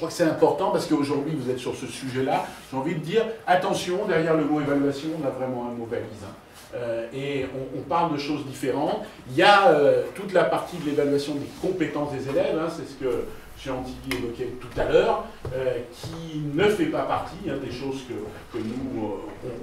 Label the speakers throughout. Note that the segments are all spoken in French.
Speaker 1: crois que c'est important parce qu'aujourd'hui vous êtes sur ce sujet-là. J'ai envie de dire, attention, derrière le mot évaluation, on a vraiment un mot valise. Et on parle de choses différentes. Il y a toute la partie de l'évaluation des compétences des élèves, hein, c'est ce que Jean Antilly évoquait tout à l'heure, qui ne fait pas partie des choses que nous,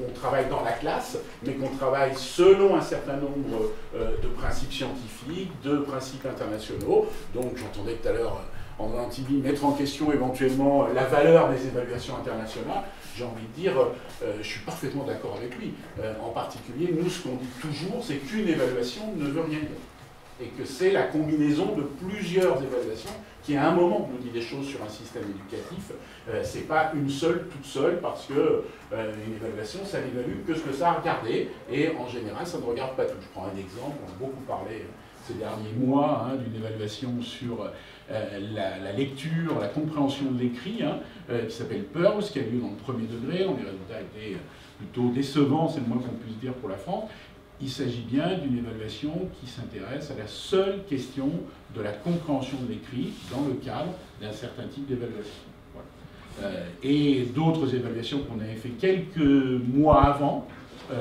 Speaker 1: on travaille dans la classe, mais qu'on travaille selon un certain nombre de principes scientifiques, de principes internationaux. Donc j'entendais tout à l'heure André Antilly mettre en question éventuellement la valeur des évaluations internationales. J'ai envie de dire, je suis parfaitement d'accord avec lui. En particulier, nous, ce qu'on dit toujours, c'est qu'une évaluation ne veut rien dire. Et que c'est la combinaison de plusieurs évaluations qui, à un moment, nous dit des choses sur un système éducatif. C'est pas une seule, toute seule, parce que une évaluation, ça n'évalue que ce que ça a regardé. Et en général, ça ne regarde pas tout. Je prends un exemple, on a beaucoup parlé ces derniers mois d'une évaluation sur la lecture, la compréhension de l'écrit, qui s'appelle Pearls, qui a lieu dans le premier degré. Les résultats étaient plutôt décevants, c'est le moins qu'on puisse dire pour la France. Il s'agit bien d'une évaluation qui s'intéresse à la seule question de la compréhension de l'écrit dans le cadre d'un certain type d'évaluation. Voilà. Et d'autres évaluations qu'on avait fait quelques mois avant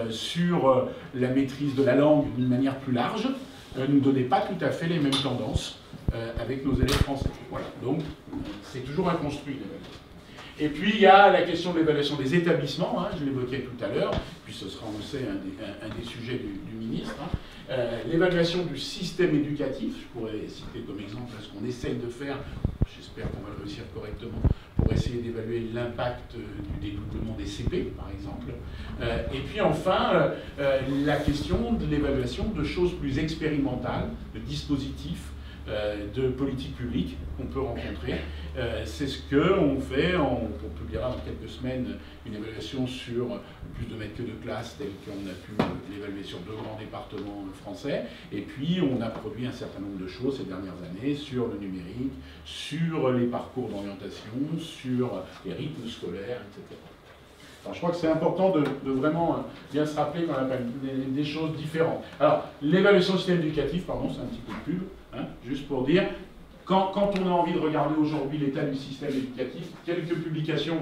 Speaker 1: sur la maîtrise de la langue d'une manière plus large ne donnaient pas tout à fait les mêmes tendances avec nos élèves français. Voilà. Donc c'est toujours un construit l'évaluation. Et puis il y a la question de l'évaluation des établissements, je l'évoquais tout à l'heure, puis ce sera, on le sait, un des sujets du ministre. L'évaluation du système éducatif, je pourrais citer comme exemple ce qu'on essaye de faire, j'espère qu'on va le réussir correctement, pour essayer d'évaluer l'impact du dédoublement des CP, par exemple. Et puis enfin, la question de l'évaluation de choses plus expérimentales, de dispositifs, de politique publique qu'on peut rencontrer. C'est ce qu'on fait, on publiera dans quelques semaines une évaluation sur plus de mètres que de classe, telle qu'on a pu l'évaluer sur 2 grands départements français. Et puis on a produit un certain nombre de choses ces dernières années sur le numérique, sur les parcours d'orientation, sur les rythmes scolaires, etc. Alors, je crois que c'est important de vraiment bien se rappeler qu'on appelle des choses différentes. Alors, l'évaluation du système éducatif, pardon, c'est un petit peu de pub, juste pour dire, quand on a envie de regarder aujourd'hui l'état du système éducatif, quelques publications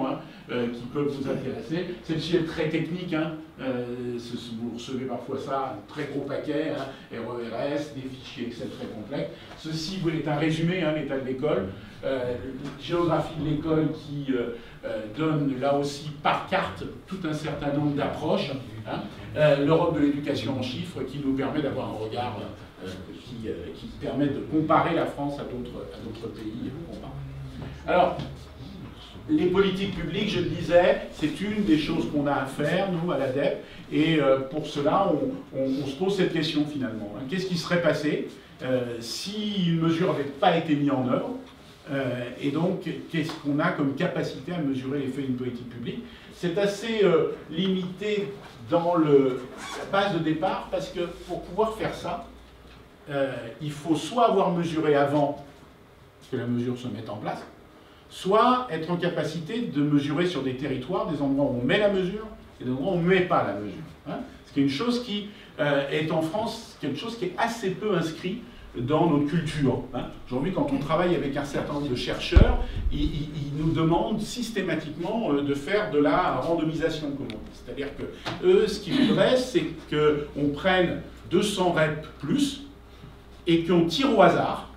Speaker 1: qui peuvent vous intéresser. Celle-ci est très technique, vous recevez parfois ça, un très gros paquet, RERS, des fichiers Excel très complexes. Ceci est un résumé, l'état de l'école, géographie de l'école qui donne là aussi par carte tout un certain nombre d'approches, l'Europe de l'éducation en chiffres qui nous permet d'avoir un regard qui permet de comparer la France à d'autres pays. Alors, les politiques publiques, je le disais, c'est une des choses qu'on a à faire, nous, à l'ADEPE, et pour cela, on se pose cette question finalement. Qu'est-ce qui serait passé si une mesure n'avait pas été mise en œuvre? Et donc, qu'est-ce qu'on a comme capacité à mesurer l'effet d'une politique publique? C'est assez limité dans la base de départ, parce que pour pouvoir faire ça, il faut soit avoir mesuré avant que la mesure se mette en place, soit être en capacité de mesurer sur des territoires, des endroits où on met la mesure et des endroits où on ne met pas la mesure. Ce qui est une chose qui est en France, quelque chose qui est assez peu inscrit dans notre culture. Aujourd'hui, quand on travaille avec un certain nombre de chercheurs, ils nous demandent systématiquement de faire de la randomisation, comme on dit. C'est-à-dire que eux, ce qu'ils voudraient, c'est qu'on prenne 200 reps plus et qu'on tire au hasard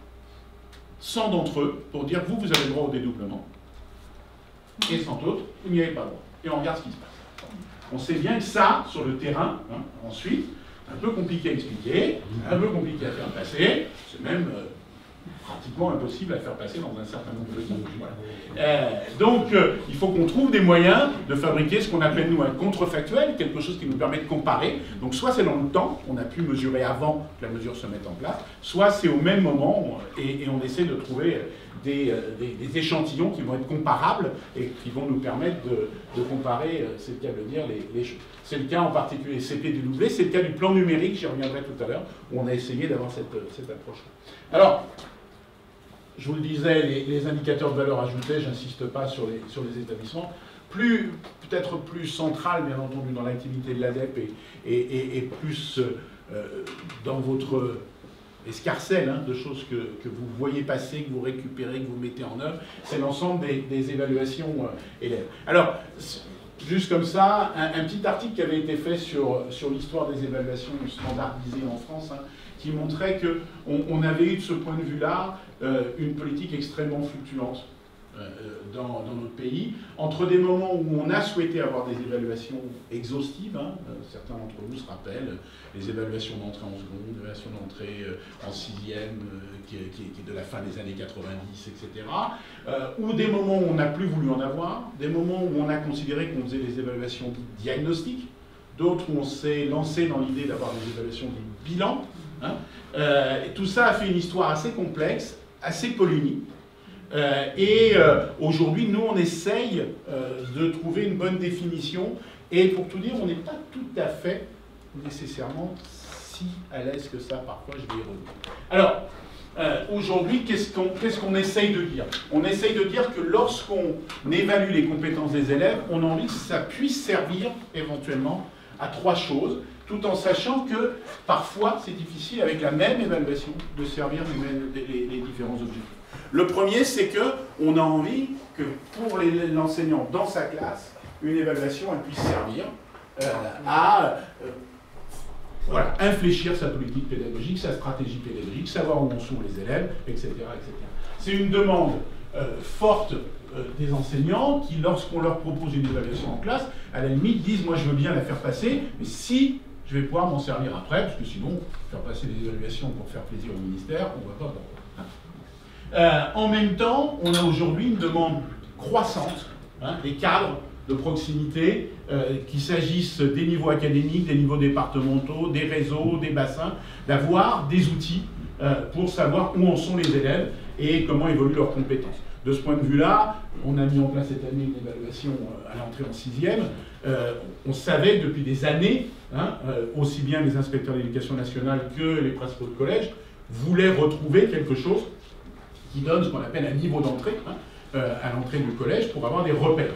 Speaker 1: 100 d'entre eux pour dire vous avez le droit au dédoublement et 100 autres, vous n'y avez pas le droit. Et on regarde ce qui se passe. On sait bien que ça, sur le terrain, ensuite, un peu compliqué à expliquer, un peu compliqué à faire passer, c'est même pratiquement impossible à faire passer dans un certain nombre de pays. Voilà. Donc, il faut qu'on trouve des moyens de fabriquer ce qu'on appelle, nous, un contrefactuel, quelque chose qui nous permet de comparer. Donc, soit c'est dans le temps, on a pu mesurer avant que la mesure se mette en place, soit c'est au même moment, et on essaie de trouver des échantillons qui vont être comparables et qui vont nous permettre de comparer, c'est le cas de le dire, les choses. C'est le cas en particulier CP dédoublé, c'est le cas du plan numérique, j'y reviendrai tout à l'heure, où on a essayé d'avoir cette approche-là. Alors, je vous le disais, les indicateurs de valeur ajoutée, j'insiste pas sur les établissements, peut-être plus central, bien entendu, dans l'activité de l'ADEPE et plus dans votre escarcelle de choses que vous voyez passer, que vous récupérez, que vous mettez en œuvre. C'est l'ensemble des évaluations élèves. Alors, juste comme ça, un petit article qui avait été fait sur l'histoire des évaluations standardisées en France, qui montrait qu'on avait eu de ce point de vue-là une politique extrêmement fluctuante dans notre pays, entre des moments où on a souhaité avoir des évaluations exhaustives, certains d'entre vous se rappellent, les évaluations d'entrée en seconde, l'évaluation d'entrée en sixième, qui est de la fin des années 90, etc. Ou des moments où on n'a plus voulu en avoir, des moments où on a considéré qu'on faisait des évaluations diagnostiques, d'autres où on s'est lancé dans l'idée d'avoir des évaluations de bilan. Et tout ça a fait une histoire assez complexe, assez polémique. Aujourd'hui, nous, on essaye de trouver une bonne définition. Et pour tout dire, on n'est pas tout à fait nécessairement si à l'aise que ça. Parfois, je vais y revenir. Alors, aujourd'hui, qu'est-ce qu'on essaye de dire? On essaye de dire que lorsqu'on évalue les compétences des élèves, on a envie que ça puisse servir éventuellement à trois choses, tout en sachant que parfois, c'est difficile avec la même évaluation de servir les différents objectifs. Le premier, c'est qu'on a envie que pour l'enseignant dans sa classe, une évaluation elle puisse servir à infléchir sa politique pédagogique, sa stratégie pédagogique, savoir où en sont les élèves, etc. etc. C'est une demande forte des enseignants qui, lorsqu'on leur propose une évaluation en classe, à la limite disent « moi je veux bien la faire passer, mais si je vais pouvoir m'en servir après, parce que sinon, faire passer des évaluations pour faire plaisir au ministère, on ne voit pas pourquoi. » En même temps, on a aujourd'hui une demande croissante des cadres de proximité, qu'il s'agisse des niveaux académiques, des niveaux départementaux, des réseaux, des bassins, d'avoir des outils pour savoir où en sont les élèves et comment évoluent leurs compétences. De ce point de vue-là, on a mis en place cette année une évaluation à l'entrée en sixième. On savait depuis des années, aussi bien les inspecteurs d'éducation nationale que les principaux de collège voulaient retrouver quelque chose qui donne ce qu'on appelle un niveau d'entrée à l'entrée du collège pour avoir des repères.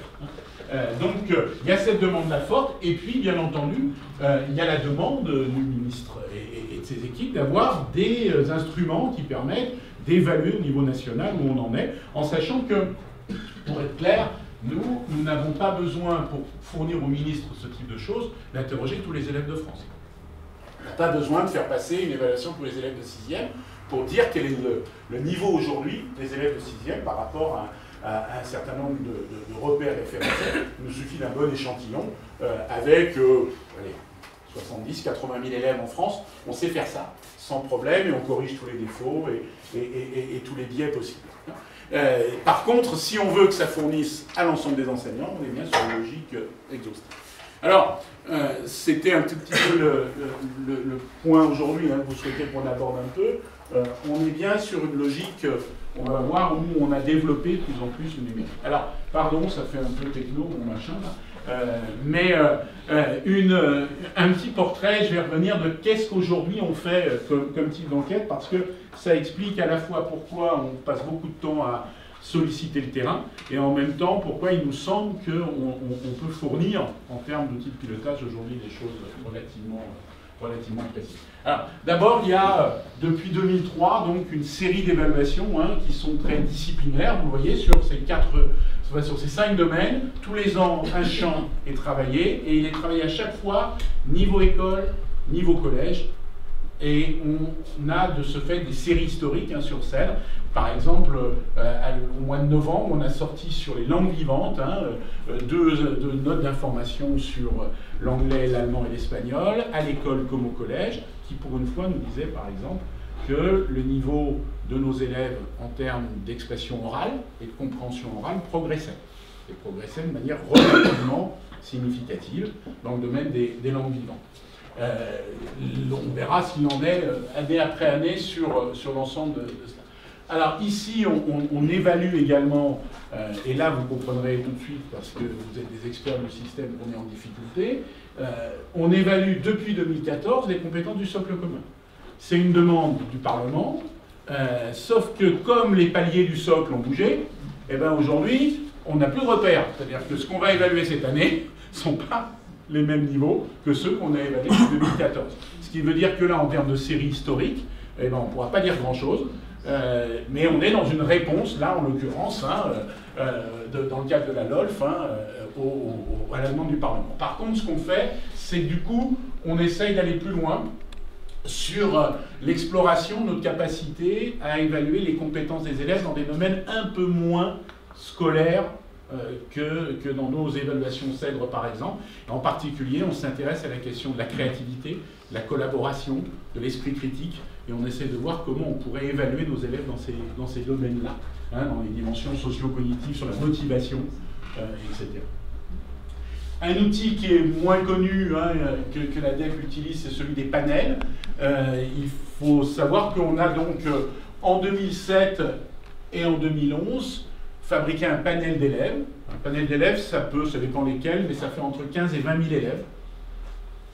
Speaker 1: Donc il y a cette demande-là forte, et puis bien entendu, il y a la demande du ministre et de ses équipes d'avoir des instruments qui permettent d'évaluer au niveau national où on en est, en sachant que, pour être clair, nous n'avons pas besoin, pour fournir au ministre ce type de choses, d'interroger tous les élèves de France. On n'a pas besoin de faire passer une évaluation pour les élèves de 6e pour dire quel est le niveau aujourd'hui des élèves de 6e par rapport à un certain nombre de repères référentiels. Il nous suffit d'un bon échantillon avec 70, 80 000 élèves en France. On sait faire ça sans problème et on corrige tous les défauts et tous les biais possibles. Par contre, si on veut que ça fournisse à l'ensemble des enseignants, on est bien sur une logique exhaustive. Alors, c'était un tout petit peu le point aujourd'hui que vous souhaitez qu'on aborde un peu. On est bien sur une logique, on va voir, où on a développé de plus en plus le numérique. Alors, pardon, ça fait un peu techno, mon machin, là. Un petit portrait, je vais revenir de qu'est-ce qu'aujourd'hui on fait comme type d'enquête, parce que ça explique à la fois pourquoi on passe beaucoup de temps à solliciter le terrain, et en même temps pourquoi il nous semble qu'on peut fournir, en termes d'outils de pilotage, aujourd'hui des choses relativement précises. Alors, d'abord, il y a, depuis 2003, donc, une série d'évaluations qui sont très disciplinaires. Vous le voyez, sur ces 5 domaines, tous les ans, un champ est travaillé, et il est travaillé à chaque fois, niveau école, niveau collège, et on a de ce fait des séries historiques sur scène. Par exemple, au mois de novembre, on a sorti sur les langues vivantes deux notes d'information sur l'anglais, l'allemand et l'espagnol, à l'école comme au collège, qui pour une fois nous disaient par exemple que le niveau de nos élèves en termes d'expression orale et de compréhension orale progressait. Et progressait de manière relativement significative dans le domaine des langues vivantes. On verra s'il en est année après année sur l'ensemble de cela. Alors ici, on évalue également, et là vous comprendrez tout de suite parce que vous êtes des experts du système qu'on est en difficulté, on évalue depuis 2014 les compétences du socle commun. C'est une demande du Parlement, sauf que comme les paliers du socle ont bougé, eh ben aujourd'hui, on n'a plus de repères. C'est-à-dire que ce qu'on va évaluer cette année ne sont pas les mêmes niveaux que ceux qu'on a évalués en 2014. Ce qui veut dire que là, en termes de série historique, eh ben, on ne pourra pas dire grand-chose. Mais on est dans une réponse, là en l'occurrence, dans le cadre de la LOLF, à la demande du Parlement. Par contre, ce qu'on fait, c'est que du coup, on essaye d'aller plus loin sur l'exploration de notre capacité à évaluer les compétences des élèves dans des domaines un peu moins scolaires que dans nos évaluations CEDRE par exemple. En particulier, on s'intéresse à la question de la créativité, de la collaboration, de l'esprit critique, et on essaie de voir comment on pourrait évaluer nos élèves dans ces domaines-là, dans les dimensions socio-cognitives, sur la motivation, etc. Un outil qui est moins connu que la DEC utilise, c'est celui des panels. Il faut savoir qu'on a donc en 2007 et en 2011 fabriqué un panel d'élèves. Un panel d'élèves, ça dépend lesquels, mais ça fait entre 15 et 20 000 élèves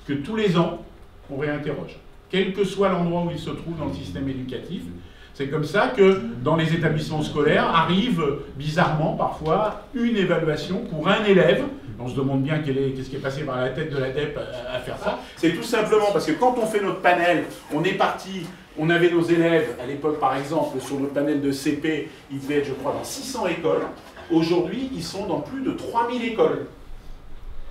Speaker 1: que tous les ans, on réinterroge. Quel que soit l'endroit où ils se trouvent dans le système éducatif. C'est comme ça que dans les établissements scolaires arrive bizarrement parfois une évaluation pour un élève. On se demande bien qu'est-ce qui est passé par la tête de la DEP à faire ça. C'est tout simplement parce que quand on fait notre panel, on est parti, on avait nos élèves, à l'époque par exemple, sur notre panel de CP, ils devaient être, je crois, dans 600 écoles. Aujourd'hui, ils sont dans plus de 3000 écoles.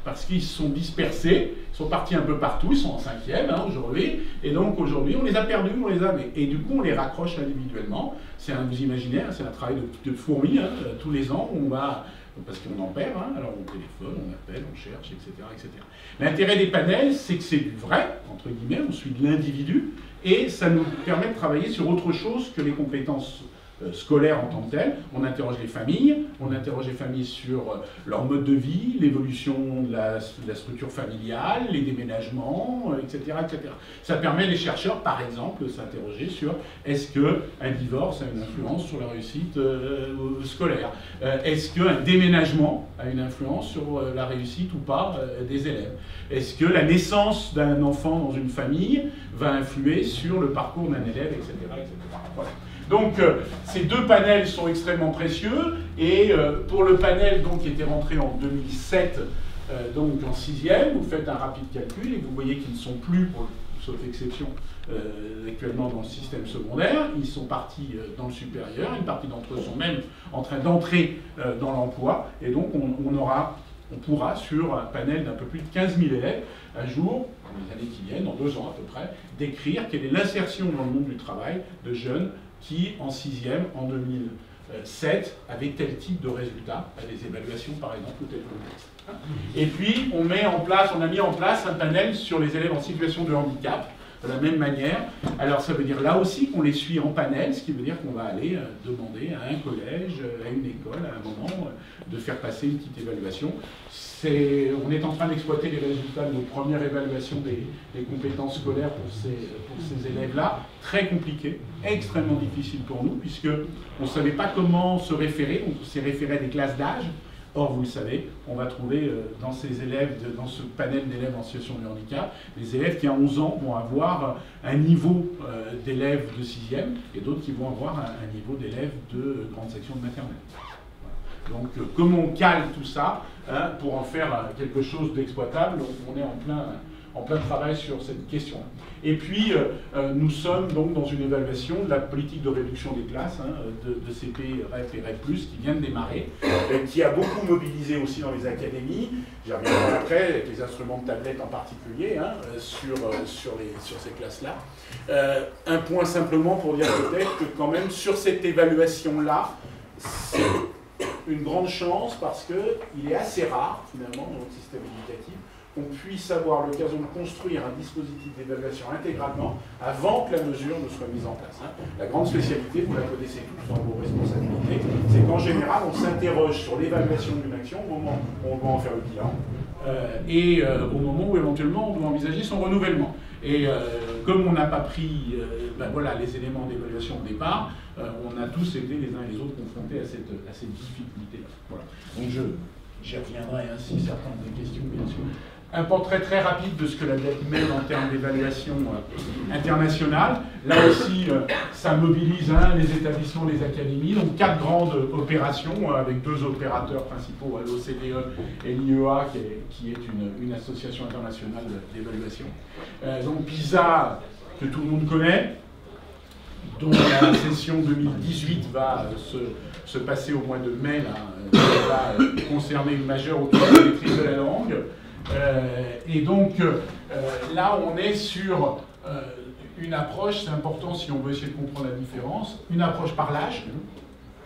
Speaker 1: Parce qu'ils se sont dispersés, ils sont partis un peu partout, ils sont en 5e aujourd'hui, et donc aujourd'hui on les a perdus, on les a, et du coup on les raccroche individuellement. Vous imaginez, c'est un travail de fourmi, tous les ans on va, parce qu'on en perd, alors on téléphone, on appelle, on cherche, etc. etc. L'intérêt des panels, c'est que c'est du vrai, entre guillemets, on suit de l'individu, et ça nous permet de travailler sur autre chose que les compétences scolaire en tant que tel. On interroge les familles sur leur mode de vie, l'évolution de la structure familiale, les déménagements, etc., etc. Ça permet les chercheurs, par exemple, de s'interroger sur est-ce qu'un divorce a une influence sur la réussite scolaire? Est-ce qu'un déménagement a une influence sur la réussite ou pas des élèves? Est-ce que la naissance d'un enfant dans une famille va influer sur le parcours d'un élève, etc., etc. Voilà. Donc ces deux panels sont extrêmement précieux, et pour le panel donc, qui était rentré en 2007, donc en 6e, vous faites un rapide calcul et vous voyez qu'ils ne sont plus, sauf exception, actuellement dans le système secondaire, ils sont partis dans le supérieur, une partie d'entre eux sont même en train d'entrer dans l'emploi, et donc on pourra, sur un panel d'un peu plus de 15 000 élèves, un jour, dans les années qui viennent, dans 2 ans à peu près, décrire quelle est l'insertion dans le monde du travail de jeunes qui, en 6e, en 2007, avaient tel type de résultats, à des évaluations par exemple, ou tel contexte. Et puis, on a mis en place un panel sur les élèves en situation de handicap, de la même manière. Alors ça veut dire là aussi qu'on les suit en panel, ce qui veut dire qu'on va aller demander à un collège, à une école, à un moment, de faire passer une petite évaluation. On est en train d'exploiter les résultats de notre première évaluation des compétences scolaires pour ces élèves-là. Très compliqué, extrêmement difficile pour nous, puisqu'on ne savait pas comment se référer, on s'est référé à des classes d'âge. Or, vous le savez, on va trouver dans ces élèves, dans ce panel d'élèves en situation de handicap, des élèves qui à 11 ans vont avoir un niveau d'élèves de 6e, et d'autres qui vont avoir un niveau d'élèves de grande section de maternelle. Voilà. Donc, comment on cale tout ça pour en faire quelque chose d'exploitable? On est en plein travail sur cette question. Et puis, nous sommes donc dans une évaluation de la politique de réduction des classes, de CP, REP et REP+, qui vient de démarrer, qui a beaucoup mobilisé aussi dans les académies. J'y reviendrai après, avec les instruments de tablette en particulier, sur ces classes-là. Un point simplement pour dire peut-être que quand même, sur cette évaluation-là, c'est une grande chance parce qu'il est assez rare, finalement, dans notre système éducatif, qu'on puisse avoir l'occasion de construire un dispositif d'évaluation intégralement avant que la mesure ne soit mise en place. La grande spécialité, vous la connaissez tous dans vos responsabilités, c'est qu'en général, on s'interroge sur l'évaluation d'une action au moment où on doit en faire le bilan et au moment où éventuellement on doit envisager son renouvellement. Et comme on n'a pas pris les éléments d'évaluation au départ, on a tous été les uns et les autres confrontés à cette difficulté-là. Voilà. Donc j'y reviendrai ainsi certaines des questions, bien sûr. Un portrait très rapide de ce que la DEC mène en termes d'évaluation internationale. Là aussi, ça mobilise les établissements, les académies. Donc 4 grandes opérations avec 2 opérateurs principaux, l'OCDE et l'IEA, qui est une association internationale d'évaluation. Donc PISA, que tout le monde connaît. dont la session 2018 va se passer au mois de mai, là, qui va concerner une majeure autour de la maîtrise de la langue. Et donc, là, on est sur une approche, c'est important si on veut essayer de comprendre la différence, une approche par l'âge.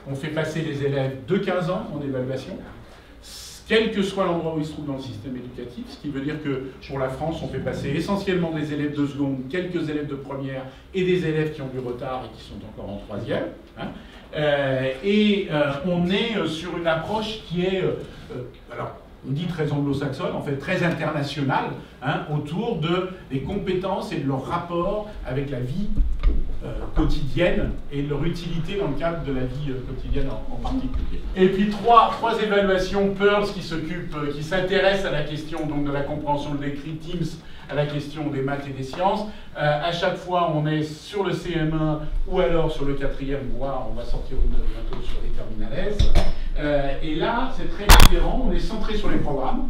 Speaker 1: On fait passer les élèves de 15 ans en évaluation, quel que soit l'endroit où ils se trouvent dans le système éducatif, ce qui veut dire que pour la France, on fait passer essentiellement des élèves de seconde, quelques élèves de première et des élèves qui ont du retard et qui sont encore en troisième. Hein. On est sur une approche qui est, alors on dit très anglo-saxonne, en fait très internationale, hein, autour des compétences et de leur rapport avec la vie quotidienne et de leur utilité dans le cadre de la vie quotidienne en particulier. Et puis trois évaluations PEARLS qui s'intéressent à la question donc, de la compréhension de l'écrit, TEAMS à la question des maths et des sciences. À chaque fois, on est sur le CM1 ou alors sur le 4e, voire on va sortir bientôt sur les terminales S. Et là, c'est très différent. On est centré sur les programmes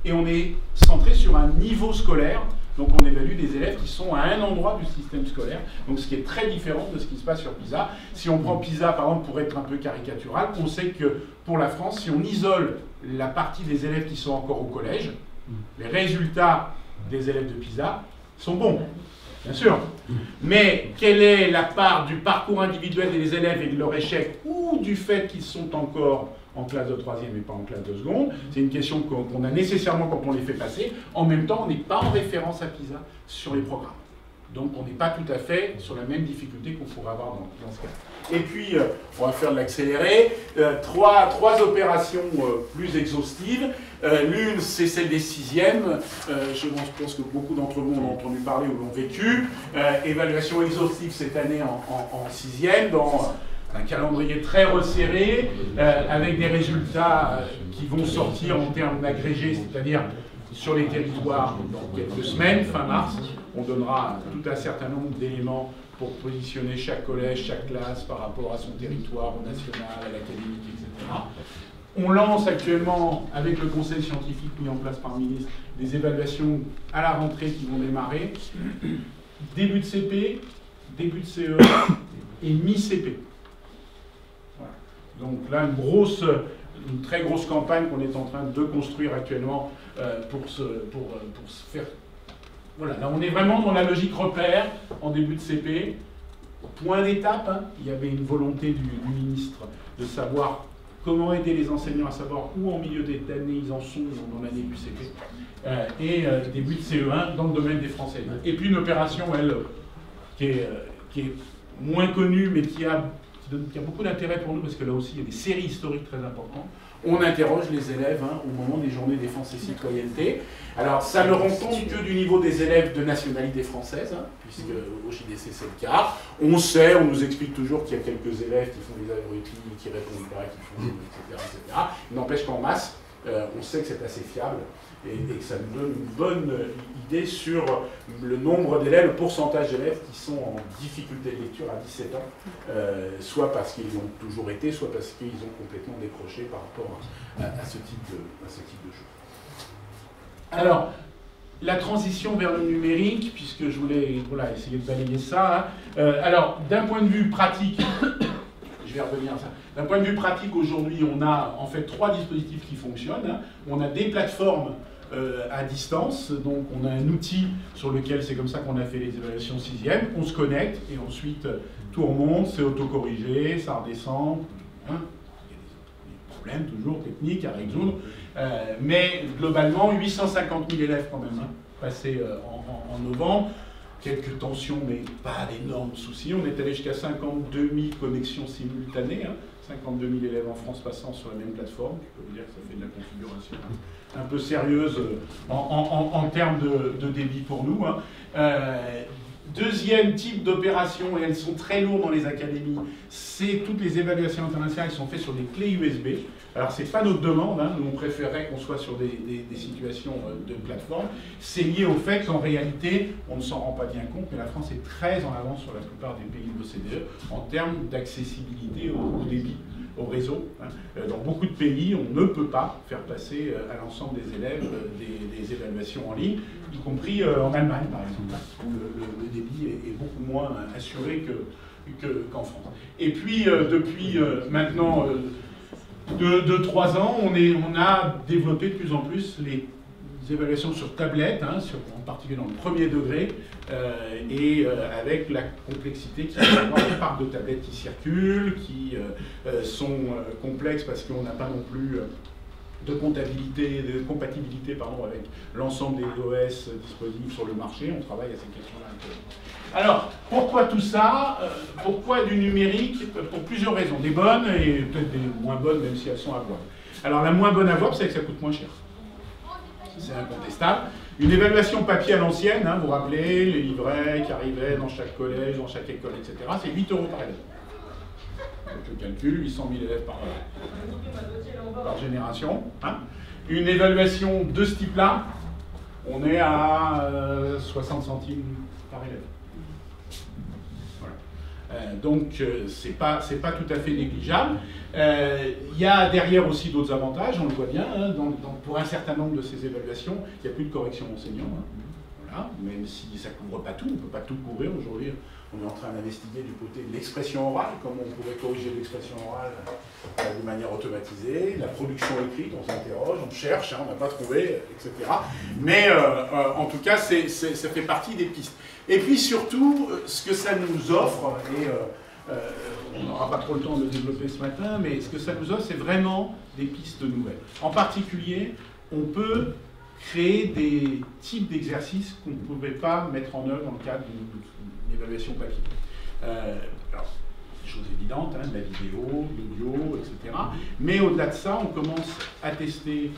Speaker 1: et on est centré sur un niveau scolaire. Donc on évalue des élèves qui sont à un endroit du système scolaire, donc ce qui est très différent de ce qui se passe sur PISA. Si on prend PISA, par exemple, pour être un peu caricatural, on sait que pour la France, si on isole la partie des élèves qui sont encore au collège, les résultats des élèves de PISA sont bons, bien sûr. Mais quelle est la part du parcours individuel des élèves et de leur échec, ou du fait qu'ils sont encore en classe de 3e et pas en classe de seconde? C'est une question qu'on a nécessairement quand on les fait passer. En même temps, on n'est pas en référence à PISA sur les programmes. Donc on n'est pas tout à fait sur la même difficulté qu'on pourrait avoir dans ce cas. Et puis, on va faire de l'accéléré. Trois opérations plus exhaustives. L'une, c'est celle des 6e. Je pense que beaucoup d'entre vous en ont entendu parler ou l'ont vécu. Évaluation exhaustive cette année en 6e, dans un calendrier très resserré, avec des résultats qui vont sortir en termes d'agrégés, c'est-à-dire sur les territoires dans quelques semaines, fin mars. On donnera tout un certain nombre d'éléments pour positionner chaque collège, chaque classe par rapport à son territoire, au national, à l'académique, etc. On lance actuellement, avec le conseil scientifique mis en place par le ministre, des évaluations à la rentrée qui vont démarrer. Début de CP, début de CE1 et mi-CP. Voilà. Donc là, une très grosse campagne qu'on est en train de construire actuellement pour se faire... Voilà, là on est vraiment dans la logique repère en début de CP. Point d'étape, hein. Il y avait une volonté du ministre de savoir comment aider les enseignants à savoir où en milieu d'année ils en sont dans l'année du CP. Et début de CE1 dans le domaine des français. Et puis une opération, elle, qui est moins connue, mais qui a beaucoup d'intérêt pour nous, parce que là aussi il y a des séries historiques très importantes. On interroge les élèves au moment des journées défense et citoyenneté. Alors ça ne rend compte que du niveau des élèves de nationalité française, puisque au JDC c'est le cas. On sait, on nous explique toujours qu'il y a quelques élèves qui font des algorithmes, qui répondent pas, qui font etc. N'empêche qu'en masse, on sait que c'est assez fiable et que ça nous donne une bonne idée sur le nombre d'élèves, le pourcentage d'élèves qui sont en difficulté de lecture à 17 ans, soit parce qu'ils ont toujours été, soit parce qu'ils ont complètement décroché par rapport à ce type de choses. Alors, la transition vers le numérique, puisque je voulais essayer de balayer ça. Alors, d'un point de vue pratique, je vais revenir à ça. D'un point de vue pratique, aujourd'hui, on a en fait 3 dispositifs qui fonctionnent. On a des plateformes à distance, donc on a un outil sur lequel c'est comme ça qu'on a fait les évaluations 6e. On se connecte et ensuite tout remonte, c'est autocorrigé, ça redescend. Il y a des problèmes toujours techniques à résoudre, mais globalement 850 000 élèves quand même passés en novembre. Quelques tensions, mais pas d'énormes soucis. On est allé jusqu'à 52 000 connexions simultanées, 52 000 élèves en France passant sur la même plateforme. Je peux vous dire que ça fait de la configuration un peu sérieuse en termes de débit pour nous. Deuxième type d'opération, et elles sont très lourdes dans les académies, c'est toutes les évaluations internationales qui sont faites sur des clés USB. Alors, ce n'est pas notre demande, nous on préférait qu'on soit sur des situations de plateforme. C'est lié au fait qu'en réalité, on ne s'en rend pas bien compte, mais la France est très en avance sur la plupart des pays de l'OCDE en termes d'accessibilité au débit, au réseau. Dans beaucoup de pays, on ne peut pas faire passer à l'ensemble des élèves des évaluations en ligne, y compris en Allemagne par exemple, où le débit est beaucoup moins assuré qu'en France. Et puis, depuis maintenant 2-3 ans, on a développé de plus en plus les évaluations sur tablette, hein, en particulier dans le premier degré, avec la complexité qu'il y a d'avoir des parcs de tablettes qui circulent, qui sont complexes parce qu'on n'a pas non plus de compatibilité avec l'ensemble des OS disponibles sur le marché. On travaille à ces questions-là un peu. Alors, pourquoi tout ça? Pourquoi du numérique? Pour plusieurs raisons. Des bonnes et peut-être des moins bonnes, même si elles sont à voir. Alors, la moins bonne à voir, c'est que ça coûte moins cher. C'est incontestable. Une évaluation papier à l'ancienne, hein, vous vous rappelez, les livrets qui arrivaient dans chaque collège, dans chaque école, etc., c'est 8 € par élève. Donc le calcul, 800 000 élèves par génération. Hein. Une évaluation de ce type-là, on est à 60 centimes par élève. Voilà. Donc c'est pas tout à fait négligeable. Il y a derrière aussi d'autres avantages, on le voit bien, hein, pour un certain nombre de ces évaluations, il n'y a plus de correction enseignant. Hein. Voilà. Même si ça ne couvre pas tout, on ne peut pas tout couvrir aujourd'hui. On est en train d'investiguer du côté de l'expression orale, comment on pourrait corriger l'expression orale de manière automatisée, la production écrite, on s'interroge, on cherche, hein, on n'a pas trouvé, etc. Mais en tout cas, ça fait partie des pistes. Et puis surtout, ce que ça nous offre, et on n'aura pas trop le temps de le développer ce matin, mais ce que ça nous offre, c'est vraiment des pistes nouvelles. En particulier, on peut créer des types d'exercices qu'on ne pouvait pas mettre en œuvre dans le cadre d'une évaluation papier. Alors, des choses évidentes, hein, de la vidéo, de l'audio, etc. Mais au-delà de ça, on commence à tester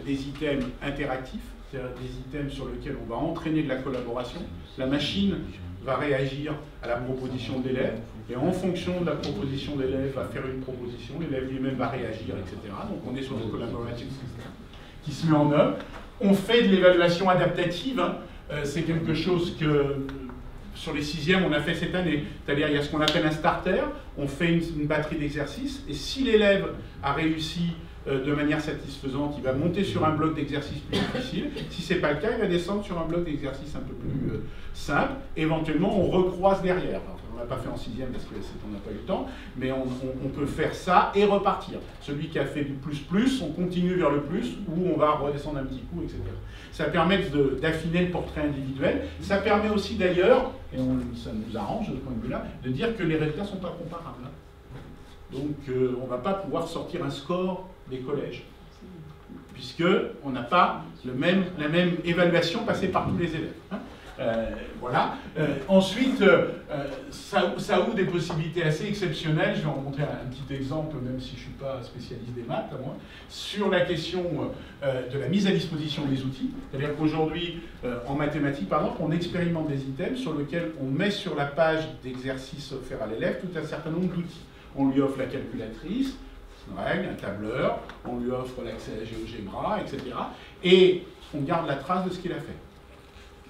Speaker 1: des items interactifs, c'est-à-dire des items sur lesquels on va entraîner de la collaboration. La machine va réagir à la proposition de l'élève, et en fonction de la proposition de l'élève, va faire une proposition, l'élève lui-même va réagir, etc. Donc on est sur une collaboration qui se met en œuvre. On fait de l'évaluation adaptative, hein. C'est quelque chose que sur les 6e on a fait cette année. C'est-à-dire il y a ce qu'on appelle un starter, on fait une batterie d'exercices, et si l'élève a réussi de manière satisfaisante, il va monter sur un bloc d'exercice plus difficile. Si ce n'est pas le cas, il va descendre sur un bloc d'exercice un peu plus simple. Éventuellement, on recroise derrière. Alors, on ne l'a pas fait en 6e parce qu'on n'a pas eu le temps, mais on peut faire ça et repartir. Celui qui a fait du plus, on continue vers le plus, ou on va redescendre un petit coup, etc. Ça permet d'affiner le portrait individuel. Ça permet aussi d'ailleurs, et ça nous arrange de ce point de vue-là, de dire que les résultats ne sont pas comparables. Donc on ne va pas pouvoir sortir un score des collèges, puisqu'on n'a pas la même évaluation passée par tous les élèves. Hein. Voilà. Ensuite, ça ouvre des possibilités assez exceptionnelles. Je vais en montrer un petit exemple, même si je ne suis pas spécialiste des maths, moi, sur la question de la mise à disposition des outils. C'est-à-dire qu'aujourd'hui, en mathématiques, par exemple, on expérimente des items sur lesquels on met sur la page d'exercice offert à l'élève tout un certain nombre d'outils. On lui offre la calculatrice, une règle, un tableur, on lui offre l'accès à GeoGebra, etc. Et on garde la trace de ce qu'il a fait.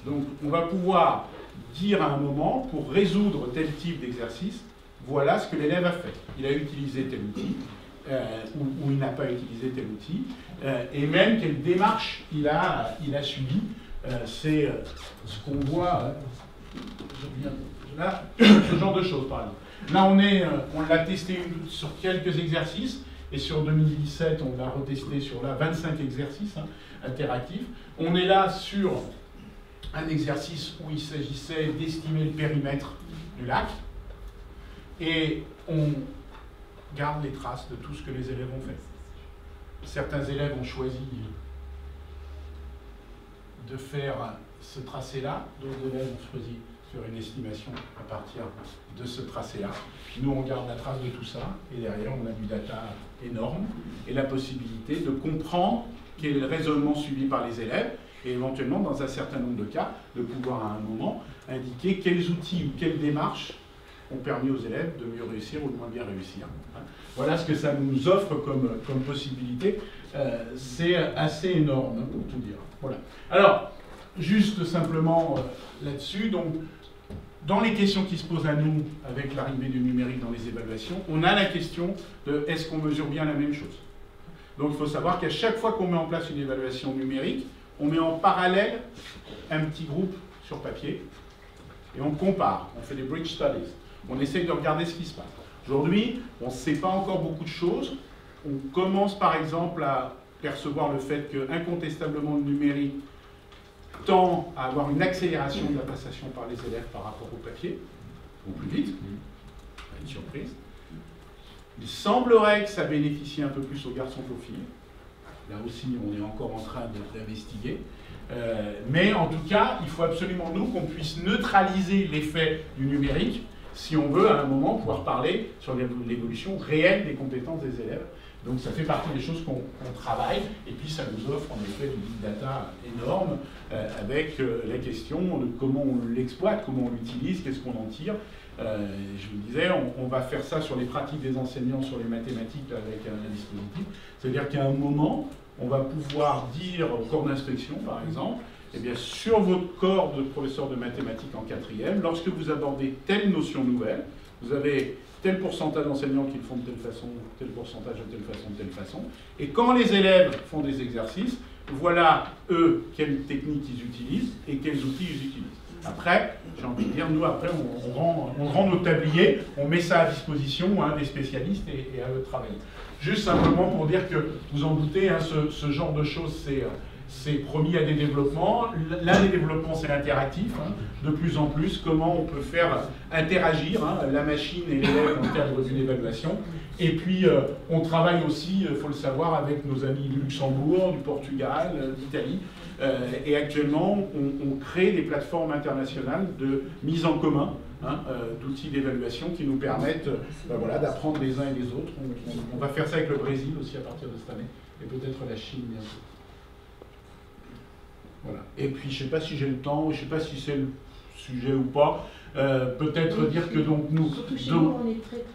Speaker 1: Donc on va pouvoir dire à un moment, pour résoudre tel type d'exercice, voilà ce que l'élève a fait. Il a utilisé tel outil, ou il n'a pas utilisé tel outil, et même quelle démarche il a suivi. C'est ce qu'on voit, là, ce genre de choses par exemple. Là, on l'a testé sur quelques exercices, et sur 2017, on l'a retesté sur 25 exercices interactifs. On est là sur un exercice où il s'agissait d'estimer le périmètre du lac, et on garde les traces de tout ce que les élèves ont fait. Certains élèves ont choisi de faire ce tracé-là, d'autres élèves ont choisi de faire une estimation à partir de ce tracé-là. Nous, on garde la trace de tout ça, et derrière, on a du data énorme, et la possibilité de comprendre quel est le raisonnement suivi par les élèves, et éventuellement, dans un certain nombre de cas, de pouvoir à un moment indiquer quels outils ou quelles démarches ont permis aux élèves de mieux réussir ou de moins bien réussir. Voilà ce que ça nous offre comme possibilité. C'est assez énorme, pour tout dire. Voilà. Alors, juste simplement là-dessus, donc, dans les questions qui se posent à nous avec l'arrivée du numérique dans les évaluations, on a la question de est-ce qu'on mesure bien la même chose? Donc il faut savoir qu'à chaque fois qu'on met en place une évaluation numérique, on met en parallèle un petit groupe sur papier et on compare, on fait des bridge studies. on essaye de regarder ce qui se passe. Aujourd'hui, on ne sait pas encore beaucoup de choses. On commence par exemple à percevoir le fait qu'incontestablement le numérique tend à avoir une accélération de la passation par les élèves par rapport au papier, au plus vite, pas une surprise. Il semblerait que ça bénéficie un peu plus aux garçons qu'aux filles. Là aussi, on est encore en train d'investiguer. Mais en tout cas, il faut absolument, nous, qu'on puisse neutraliser l'effet du numérique si on veut, à un moment, pouvoir parler sur l'évolution réelle des compétences des élèves. Donc ça fait partie des choses qu'on travaille, et puis ça nous offre en effet du big data énorme, avec la question de comment on l'exploite, comment on l'utilise, qu'est-ce qu'on en tire. Je vous disais, on va faire ça sur les pratiques des enseignants, sur les mathématiques, avec un dispositif. C'est-à-dire qu'à un moment, on va pouvoir dire au corps d'inspection, par exemple, eh bien, sur votre corps de professeur de mathématiques en 4e, lorsque vous abordez telle notion nouvelle, vous avez tel pourcentage d'enseignants qui le font de telle façon, tel pourcentage de telle façon, de telle façon. Et quand les élèves font des exercices, voilà, eux, quelles techniques ils utilisent et quels outils ils utilisent. Après, j'ai envie de dire, nous, après, on rend nos tabliers, on met ça à disposition des spécialistes et à eux de travailler. Juste simplement pour dire que, vous en doutez, ce genre de choses, c'est promis à des développements. L'un des développements, c'est l'interactif. De plus en plus, comment on peut faire interagir la machine et l'élève dans le cadre d'une évaluation. Et puis, on travaille aussi, il faut le savoir, avec nos amis du Luxembourg, du Portugal, d'Italie. Et actuellement, on crée des plateformes internationales de mise en commun d'outils d'évaluation qui nous permettent voilà, d'apprendre les uns et les autres. On va faire ça avec le Brésil aussi à partir de cette année, et peut-être la Chine bientôt. Voilà. Et puis, je ne sais pas si j'ai le temps, je ne sais pas si c'est le sujet ou pas, peut-être dire que donc nous...
Speaker 2: Surtout chez nous,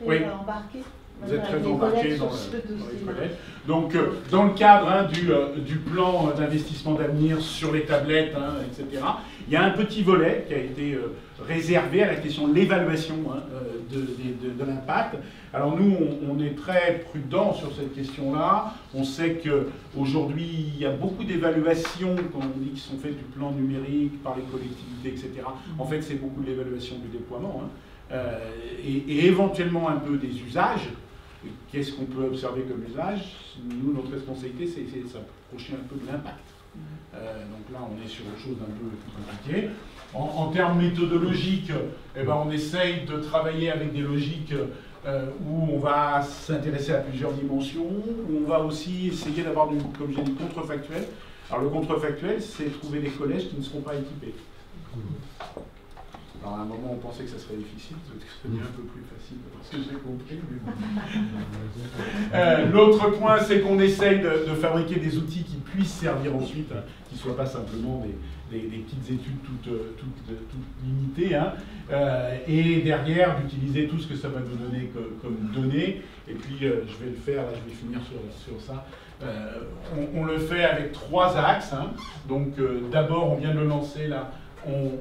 Speaker 2: on est très embarqués.
Speaker 1: Vous êtes très embarqués dans les collèges. Donc, dans le cadre du plan d'investissement d'avenir sur les tablettes, etc., il y a un petit volet qui a été réservé à la question de l'évaluation de l'impact. Alors nous, on est très prudents sur cette question-là. On sait qu'aujourd'hui, il y a beaucoup d'évaluations, comme on dit, qui sont faites du plan numérique par les collectivités, etc. En fait, c'est beaucoup de l'évaluation du déploiement, et éventuellement un peu des usages. Qu'est-ce qu'on peut observer comme usage? Nous, notre responsabilité, c'est de s'approcher un peu de l'impact. Donc là, on est sur autre chose d'un peu plus compliqué. En termes méthodologiques, on essaye de travailler avec des logiques où on va s'intéresser à plusieurs dimensions, où on va aussi essayer d'avoir, comme j'ai dit, contrefactuel. Alors le contrefactuel, c'est trouver des collèges qui ne seront pas équipés. Alors à un moment, on pensait que ça serait difficile, peut-être que ça devient un peu plus facile, parce que j'ai compris. L'autre point, c'est qu'on essaye de fabriquer des outils qui puissent servir ensuite, qui ne soient pas simplement des petites études toutes limitées, et derrière, d'utiliser tout ce que ça va nous donner comme données. Et puis, je vais le faire, là, je vais finir sur ça. On le fait avec 3 axes. Donc, d'abord, on vient de le lancer là.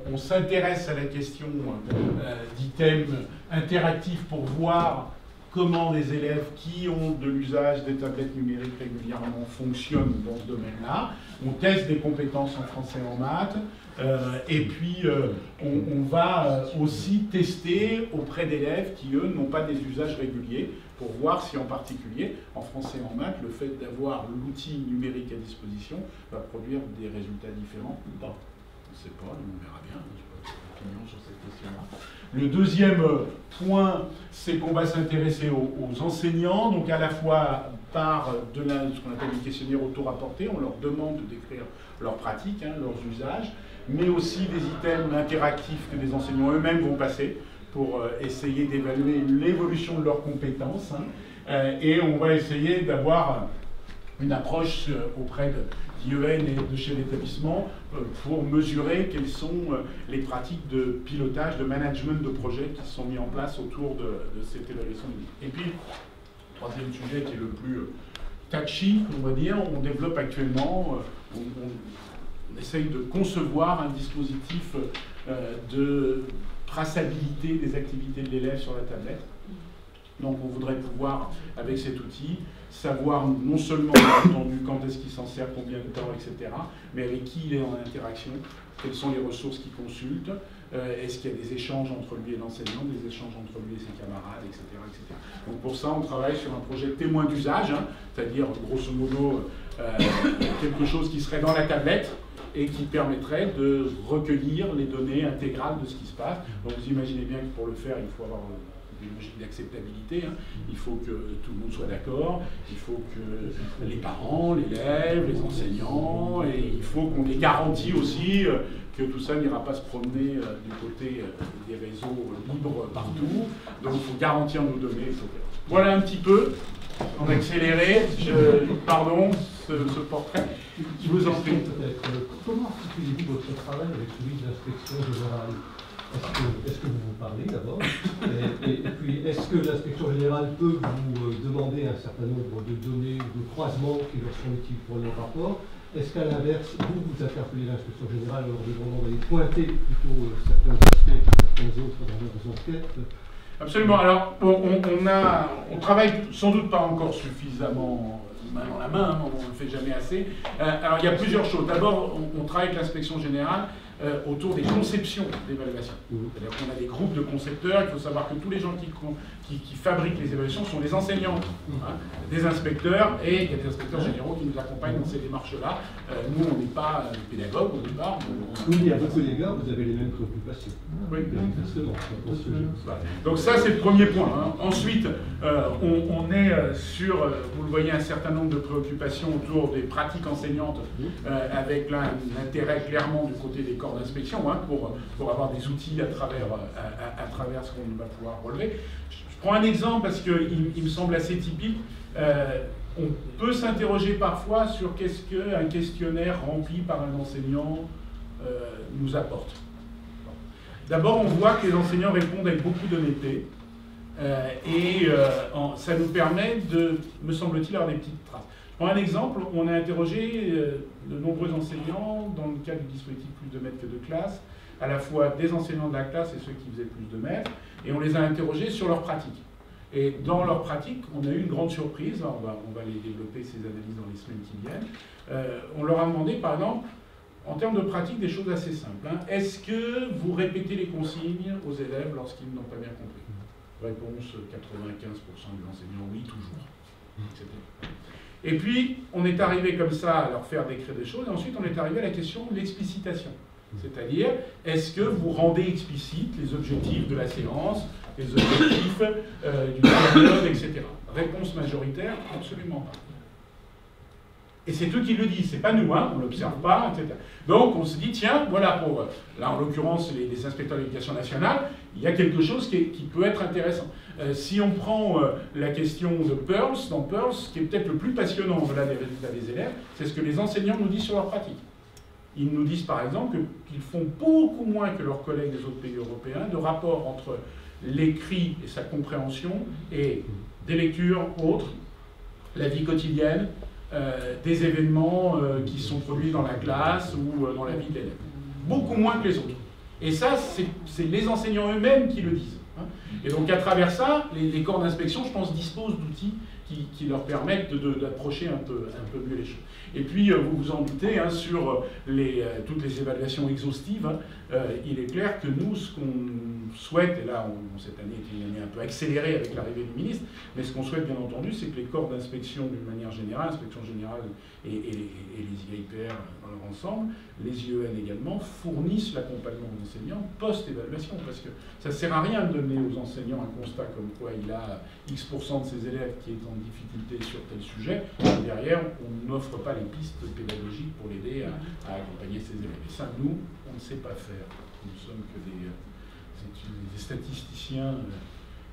Speaker 1: On s'intéresse à la question d'items interactifs pour voir comment les élèves qui ont de l'usage des tablettes numériques régulièrement fonctionnent dans ce domaine-là. On teste des compétences en français et en maths. Et puis, on va aussi tester auprès d'élèves qui, eux, n'ont pas des usages réguliers pour voir si, en particulier, en français et en maths, le fait d'avoir l'outil numérique à disposition va produire des résultats différents ou pas. On ne sait pas, on verra bien, je n'ai pas d'opinion sur cette question-là. Le deuxième point, c'est qu'on va s'intéresser aux enseignants, donc à la fois par ce qu'on appelle des questionnaires auto-rapportés, on leur demande de décrire leurs pratiques, leurs usages, mais aussi des items interactifs que les enseignants eux-mêmes vont passer pour essayer d'évaluer l'évolution de leurs compétences, et on va essayer d'avoir une approche auprès d'IEN et de chez l'établissement pour mesurer quelles sont les pratiques de pilotage, de management de projets qui sont mis en place autour de cette évaluation. Et puis, troisième sujet qui est le plus touchy, on va dire, on développe actuellement, on essaye de concevoir un dispositif de traçabilité des activités de l'élève sur la tablette. Donc on voudrait pouvoir, avec cet outil, savoir non seulement, bien entendu, quand est-ce qu'il s'en sert, combien de temps, etc., mais avec qui il est en interaction, quelles sont les ressources qu'il consulte, est-ce qu'il y a des échanges entre lui et l'enseignant, des échanges entre lui et ses camarades, etc., etc. Donc pour ça, on travaille sur un projet témoin d'usage, hein, c'est-à-dire, grosso modo, quelque chose qui serait dans la tablette et qui permettrait de recueillir les données intégrales de ce qui se passe. Donc vous imaginez bien que pour le faire, il faut avoir des logiques d'acceptabilité, hein. Il faut que tout le monde soit d'accord, il faut que les parents, l'élève, les enseignants, et il faut qu'on ait garanti aussi que tout ça n'ira pas se promener du côté des réseaux libres partout. Donc il faut garantir nos données, etc. Voilà un petit peu, en accéléré, pardon, ce portrait. Je vous en prie.
Speaker 3: Comment articulez-vous votre travail avec celui de l'inspection générale? Est-ce que vous vous parlez d'abord? Et puis, est-ce que l'inspection générale peut vous demander un certain nombre de données ou de croisements qui leur sont utiles pour leur rapport? Est-ce qu'à l'inverse, vous interpellez l'inspection générale en leur demandant d'aller pointer plutôt certains aspects que certains autres dans leurs enquêtes?
Speaker 1: Absolument. Alors, on travaille sans doute pas encore suffisamment main dans la main, hein, on ne le fait jamais assez. Alors, il y a plusieurs choses. D'abord, on travaille avec l'inspection générale autour des conceptions d'évaluation. C'est-à-dire qu'on a des groupes de concepteurs. Il faut savoir que tous les gens qui fabriquent les évaluations sont des enseignants, hein, des inspecteurs, et il y a des inspecteurs généraux qui nous accompagnent dans ces démarches-là. Nous, on n'est pas pédagogues au départ.
Speaker 3: Oui, mais à votre égard, vous avez les mêmes préoccupations.
Speaker 1: Oui,
Speaker 3: exactement.
Speaker 1: Donc ça, c'est le premier point, hein. Ensuite, on est sur, vous le voyez, un certain nombre de préoccupations autour des pratiques enseignantes, avec l'intérêt clairement du côté des corps d'inspection, hein, pour avoir des outils à travers ce qu'on va pouvoir relever. Je prends un exemple parce qu'il me semble assez typique. On peut s'interroger parfois sur qu'est-ce qu'un questionnaire rempli par un enseignant nous apporte. D'abord, on voit que les enseignants répondent avec beaucoup d'honnêteté ça nous permet de, me semble-t-il, avoir des petites traces. Je prends un exemple, on a interrogé de nombreux enseignants dans le cadre du dispositif plus de maîtres que de classe, à la fois des enseignants de la classe et ceux qui faisaient plus de maîtres, et on les a interrogés sur leur pratique. Et dans leur pratique, on a eu une grande surprise, on va les développer ces analyses dans les semaines qui viennent. On leur a demandé, par exemple, en termes de pratique, des choses assez simples. Hein. Est-ce que vous répétez les consignes aux élèves lorsqu'ils n'ont pas bien compris? Réponse 95% des enseignants, oui, toujours, etc. Et puis, on est arrivé comme ça à leur faire décrire des choses, et ensuite on est arrivé à la question de l'explicitation. C'est-à-dire, est-ce que vous rendez explicite les objectifs de la séance, les objectifs du dialogue, etc. Réponse majoritaire, absolument pas. Et c'est eux qui le disent, c'est pas nous, hein, on ne l'observe pas, etc. Donc on se dit, tiens, voilà, là en l'occurrence les inspecteurs de l'éducation nationale, il y a quelque chose qui peut être intéressant. Si on prend la question de Pearls, dans Pearls, ce qui est peut-être le plus passionnant au-delà des résultats des élèves, c'est ce que les enseignants nous disent sur leur pratique. Ils nous disent par exemple qu'ils font beaucoup moins que leurs collègues des autres pays européens de rapport entre l'écrit et sa compréhension et des lectures autres, la vie quotidienne, des événements qui sont produits dans la classe ou dans la vie de l'élève. Beaucoup moins que les autres. Et ça, c'est les enseignants eux-mêmes qui le disent. Hein. Et donc à travers ça, les corps d'inspection, je pense, disposent d'outils qui leur permettent d'approcher un peu mieux les choses. Et puis, vous vous en doutez, hein, sur toutes les évaluations exhaustives, hein, il est clair que nous, ce qu'on souhaite, et là, cette année est une année un peu accélérée avec l'arrivée du ministre, mais ce qu'on souhaite, bien entendu, c'est que les corps d'inspection, d'une manière générale, l'inspection générale et les IAIPR dans leur ensemble, les IEN également, fournissent l'accompagnement aux enseignants post-évaluation, parce que ça ne sert à rien de donner aux enseignants un constat comme quoi il a X% de ses élèves qui est en difficulté sur tel sujet, et derrière, on n'offre pas les pistes pédagogiques pour l'aider à accompagner ses élèves. Et ça, nous, on ne sait pas faire. Nous ne sommes que des statisticiens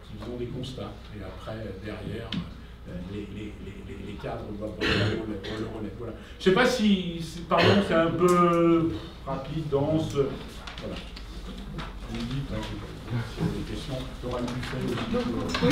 Speaker 1: qui faisons des constats. Et après, derrière, les cadres doivent prendre le relais. Voilà. Je ne sais pas si, pardon, c'est un peu rapide, dense. Voilà. Vous me dites, hein, si vous avez des questions, il y aura une buffet aussi.